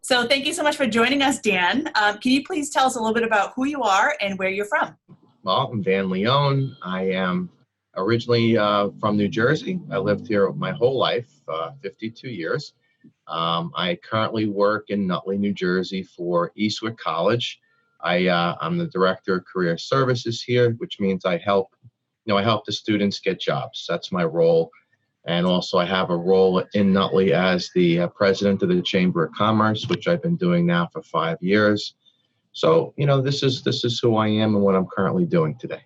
So thank you so much for joining us, Dan. Can you please tell us a little bit about who you are and where you're from? Well, I'm Dan Leone. I am originally from New Jersey. I lived here my whole life, 52 years. I currently work in Nutley, New Jersey for Eastwick College. I'm the Director of Career Services here, which means I help the students get jobs. That's my role. And also I have a role in Nutley as the President of the Chamber of Commerce, which I've been doing now for 5 years. So, this is who I am and what I'm currently doing today.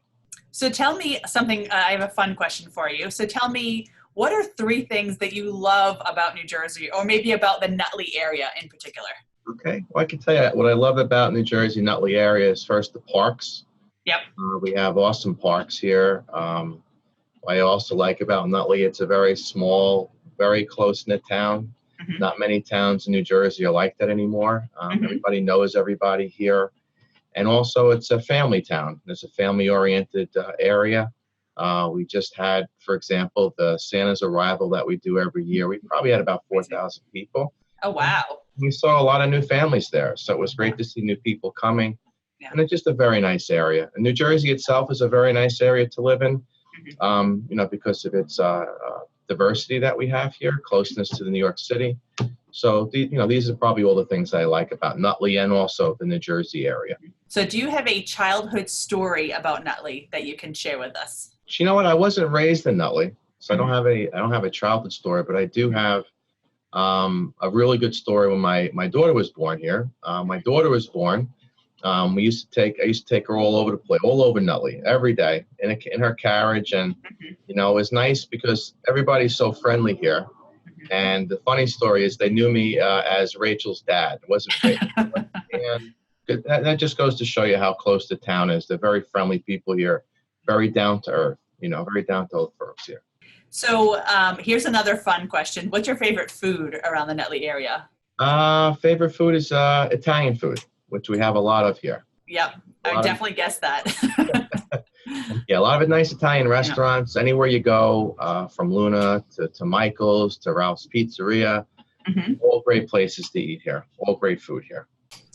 So tell me something, I have a fun question for you. So tell me, what are 3 things that you love about New Jersey, or maybe about the Nutley area in particular? Okay, well, I can tell you what I love about New Jersey, Nutley area is first the parks. Yep. We have awesome parks here. What I also like about Nutley, it's a very small, very close-knit town. Mm-hmm. Not many towns in New Jersey are like that anymore. Everybody knows everybody here. And also it's a family town. It's a family-oriented area. We just had, for example, the Santa's arrival that we do every year. We probably had about 4,000 people. Oh, wow. We saw a lot of new families there. So it was great to see new people coming. Yeah. And it's just a very nice area. And New Jersey itself is a very nice area to live in, because of its diversity that we have here, closeness to the New York City. So, these are probably all the things I like about Nutley and also the New Jersey area. So do you have a childhood story about Nutley that you can share with us? You know what? I wasn't raised in Nutley, so I don't have a childhood story, but I do have a really good story when my daughter was born here. My daughter was born. I used to take her all over the place, all over Nutley, every day in her carriage. And, it was nice because everybody's so friendly here. And the funny story is they knew me as Rachel's dad. It wasn't Rachel. And that just goes to show you how close the town is. They're very friendly people here, very down to earth, very down to earth folks here. So here's another fun question. What's your favorite food around the Nutley area? Favorite food is Italian food, which we have a lot of here. Yep, I definitely guessed that. Yeah, a lot of nice Italian restaurants. Yeah. Anywhere you go, from Luna to Michael's to Ralph's Pizzeria, all great places to eat here. All great food here.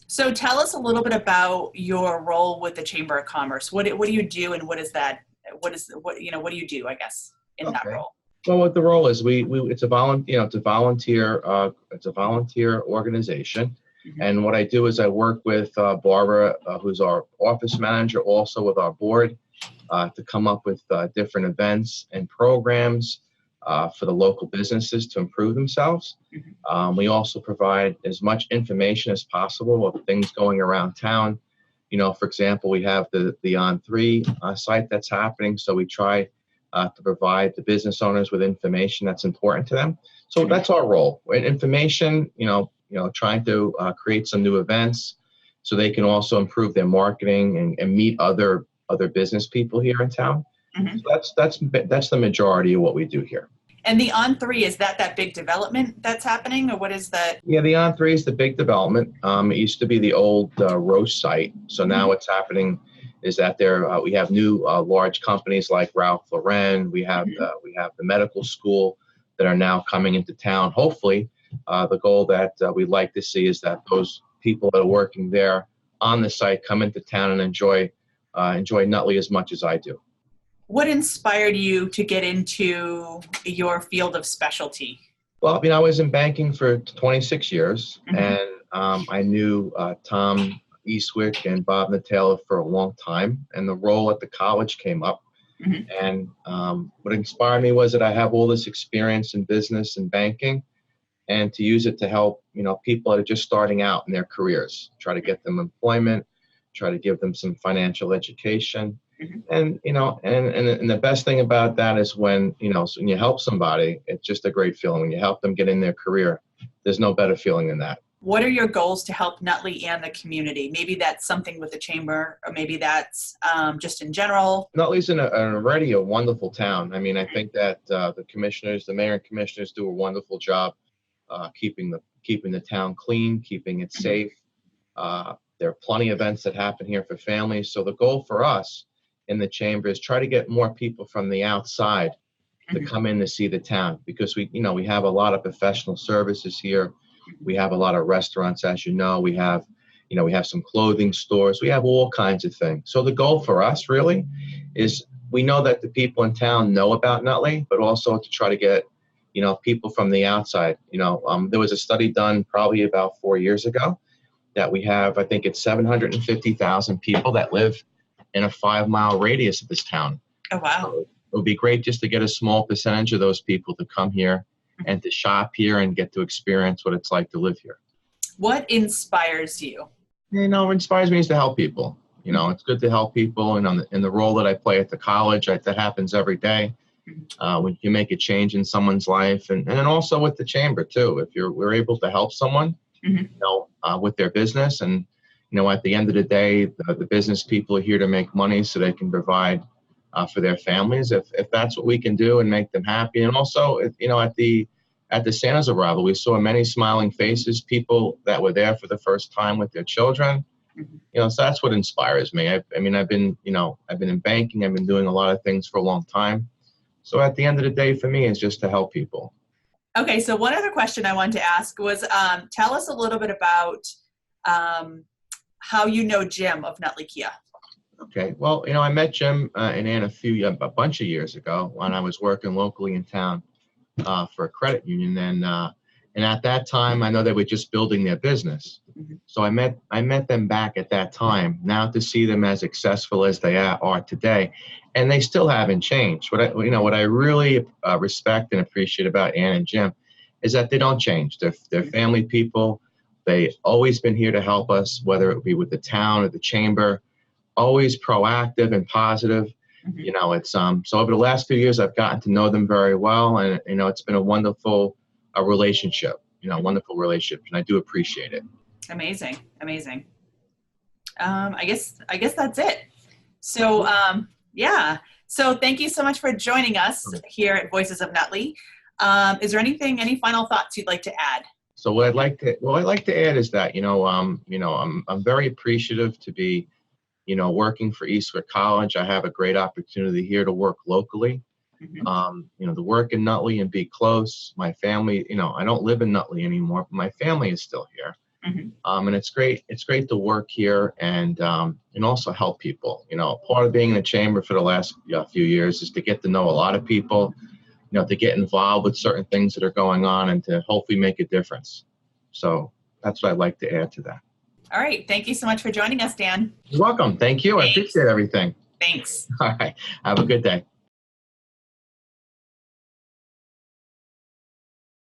So tell us a little bit about your role with the Chamber of Commerce. What do you do, and what is that? What do you do, I guess, in that role? Well, what the role is, it's a volunteer organization. And what I do is I work with Barbara, who's our office manager, also with our board, to come up with different events and programs for the local businesses to improve themselves. We also provide as much information as possible of things going around town. For example, we have the On3 site that's happening, so we try to provide the business owners with information that's important to them. So that's our role. Information, trying to create some new events so they can also improve their marketing and meet other business people here in town. So that's the majority of what we do here. And the On3, is that big development that's happening, or what is that? Yeah, the On3 is the big development. It used to be the old Roche site. So now what's happening is that we have new large companies like Ralph Lauren. We have the medical school that are now coming into town. Hopefully, the goal that we'd like to see is that those people that are working there on the site come into town and enjoy Nutley as much as I do. What inspired you to get into your field of specialty? Well, I was in banking for 26 years, and I knew Tom Eastwick and Bob Natale for a long time, and the role at the college came up. And what inspired me was that I have all this experience in business and banking, and to use it to help people that are just starting out in their careers, try to get them employment, try to give them some financial education. And and the best thing about that is when when you help somebody, it's just a great feeling. When you help them get in their career, there's no better feeling than that. What are your goals to help Nutley and the community? Maybe that's something with the chamber, or maybe that's just in general. Nutley's already a wonderful town. I think that the mayor and commissioners do a wonderful job keeping the town clean, keeping it safe. There are plenty of events that happen here for families. So the goal for us in the chamber is try to get more people from the outside to come in to see the town, because we have a lot of professional services here. We have a lot of restaurants, as you know. We have some clothing stores. We have all kinds of things. So the goal for us really is we know that the people in town know about Nutley, but also to try to get, people from the outside. There was a study done probably about 4 years ago that we have, I think it's 750,000 people that live in a 5-mile radius of this town. Oh, wow. So it would be great just to get a small percentage of those people to come here and to shop here and get to experience what it's like to live here. What inspires you? What inspires me is to help people. It's good to help people, and in the role that I play at the college, that happens every day. When you make a change in someone's life, and then also with the chamber too. If we're able to help someone, with their business, and at the end of the day, the business people are here to make money so they can provide for their families. If that's what we can do and make them happy, and also at the Santa's arrival, we saw many smiling faces, people that were there for the first time with their children. So that's what inspires me. I've been in banking. I've been doing a lot of things for a long time. So at the end of the day, for me, it's just to help people. Okay, so one other question I wanted to ask was, tell us a little bit about how you know Jim of Nutley Kia. Okay, well, I met Jim and Ann a bunch of years ago when I was working locally in town for a credit union, and at that time, I know they were just building their business. So I met them back at that time. Now to see them as successful as they are today, and they still haven't changed. What I really respect and appreciate about Ann and Jim is that they don't change. They're family people. They've always been here to help us, whether it be with the town or the chamber. Always proactive and positive. It's so over the last few years, I've gotten to know them very well, and it's been a wonderful relationship. Wonderful relationship, and I do appreciate it. Amazing. I guess that's it. So yeah. So thank you so much for joining us here at Voices of Nutley. Is there any final thoughts you'd like to add? So what I'd like to add is that I'm very appreciative to be working for Eastwick College. I have a great opportunity here to work locally. To work in Nutley and be close. My family, I don't live in Nutley anymore, but my family is still here. And it's great to work here and also help people. Part of being in the chamber for the last few years is to get to know a lot of people, to get involved with certain things that are going on and to hopefully make a difference. So that's what I'd like to add to that. All right. Thank you so much for joining us, Dan. You're welcome. Thank you. Thanks. I appreciate everything. Thanks. All right. Have a good day.